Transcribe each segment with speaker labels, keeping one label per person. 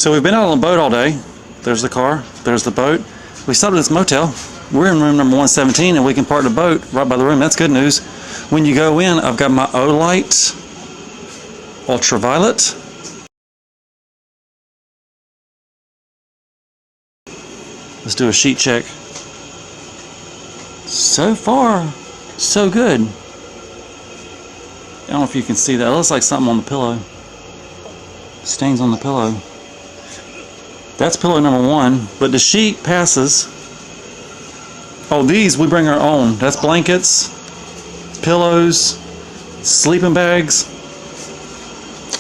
Speaker 1: So we've been out on the boat all day. There's the car, there's the boat. We stopped at this motel. We're in room number 117 and we can park the boat right by the room. That's good news. When you go in, I've got my O-Light ultraviolet. Let's do a sheet check. So far, so good. I don't know if you can see that. It looks like something on the pillow. Stains on the pillow. That's pillow number 1, but the sheet passes. Oh, these we bring our own. That's blankets, pillows, sleeping bags.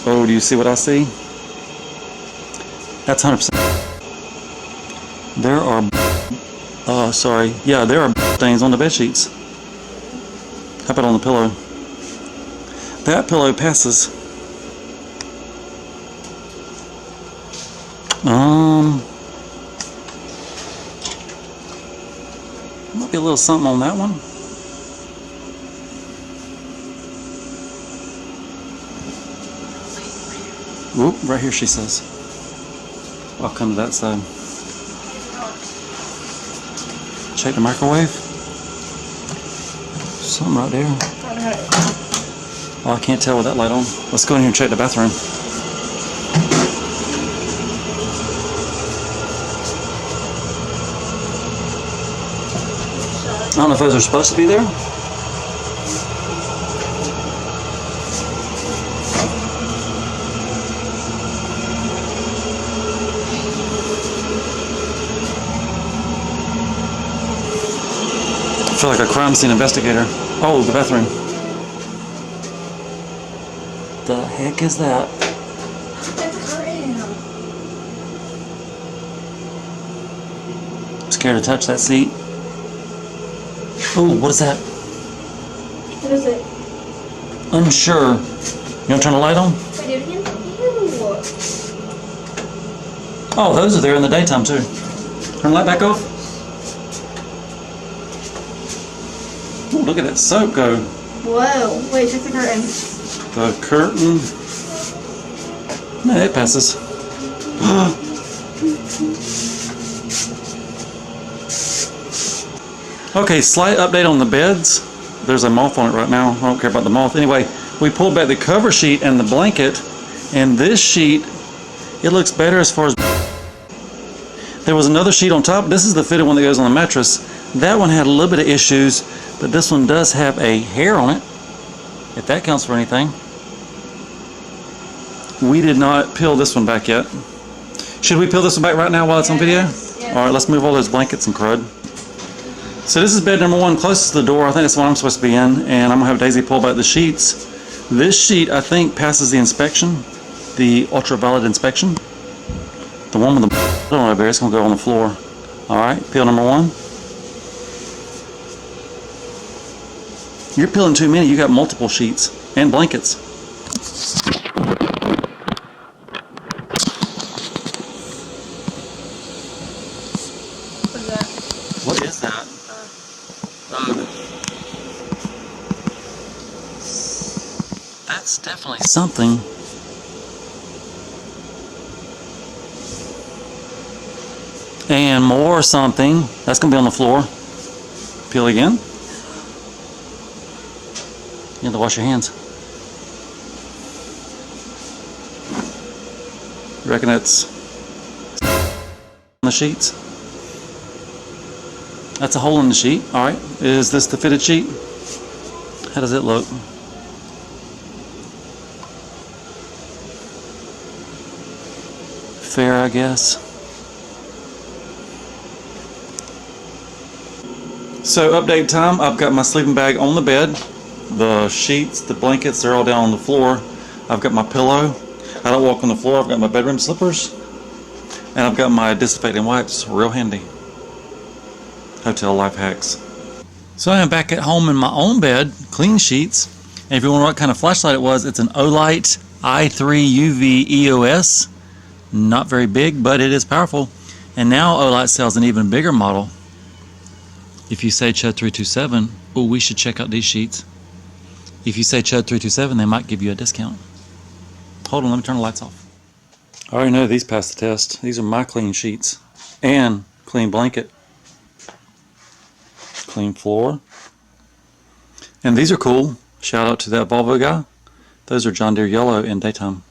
Speaker 1: Oh, do you see what I see? That's 100%. There are, there are stains on the bed sheets. How about on the pillow? That pillow passes. Might be a little something on that one. Whoop, right here she says. I'll come to that side. Check the microwave. Something right there. Oh, I can't tell with that light on. Let's go in here and check the bathroom. I don't know if those are supposed to be there. I feel like a crime scene investigator. Oh, the bathroom. The heck is that? I'm scared to touch that seat. Oh, what is that?
Speaker 2: What is it?
Speaker 1: Unsure. You want to turn the light on?
Speaker 2: Wait, do it again? Ew.
Speaker 1: Oh, those are there in the daytime too. Turn the light back off. Ooh, look at that soap go.
Speaker 2: Whoa. Wait, check the curtain.
Speaker 1: The curtain. No, it passes. Okay, slight update on the beds. There's a moth on it right now. I don't care about the moth. Anyway, we pulled back the cover sheet and the blanket, and this sheet, it looks better as far as... There was another sheet on top. This is the fitted one that goes on the mattress. That one had a little bit of issues, but this one does have a hair on it, if that counts for anything. We did not peel this one back yet. Should we peel this one back right now while it's on video?
Speaker 2: Yes.
Speaker 1: All right, let's move all those blankets and crud. So this is bed number 1, closest to the door. I think that's what I'm supposed to be in, and I'm gonna have Daisy pull back the sheets. This sheet, I think, passes the inspection, the ultraviolet inspection. The one with the over there, it's gonna go on the floor. All right, peel number 1. You're peeling too many. You got multiple sheets and blankets. What is that? That's definitely something. And more something. That's going to be on the floor. Peel again. You have to wash your hands. You reckon it's on the sheets? That's a hole in the sheet. All right. Is this the fitted sheet? How does it look? Fair, I guess. So update time. I've got my sleeping bag on the bed. The sheets, the blankets, they're all down on the floor. I've got my pillow. I don't walk on the floor. I've got my bedroom slippers. And I've got my dissipating wipes. Real handy. Hotel life hacks. So I am back at home in my own bed, clean sheets. And if you wonder what kind of flashlight it was, it's an O-Light i3 UV EOS. Not very big, but it is powerful. And now O-Light sells an even bigger model. If you say Chud327, oh, we should check out these sheets. If you say Chud327, they might give you a discount. Hold on, let me turn the lights off. I already know these pass the test. These are my clean sheets. And clean blanket. Clean floor. And these are cool. Shout out to that Volvo guy. Those are John Deere yellow in daytime.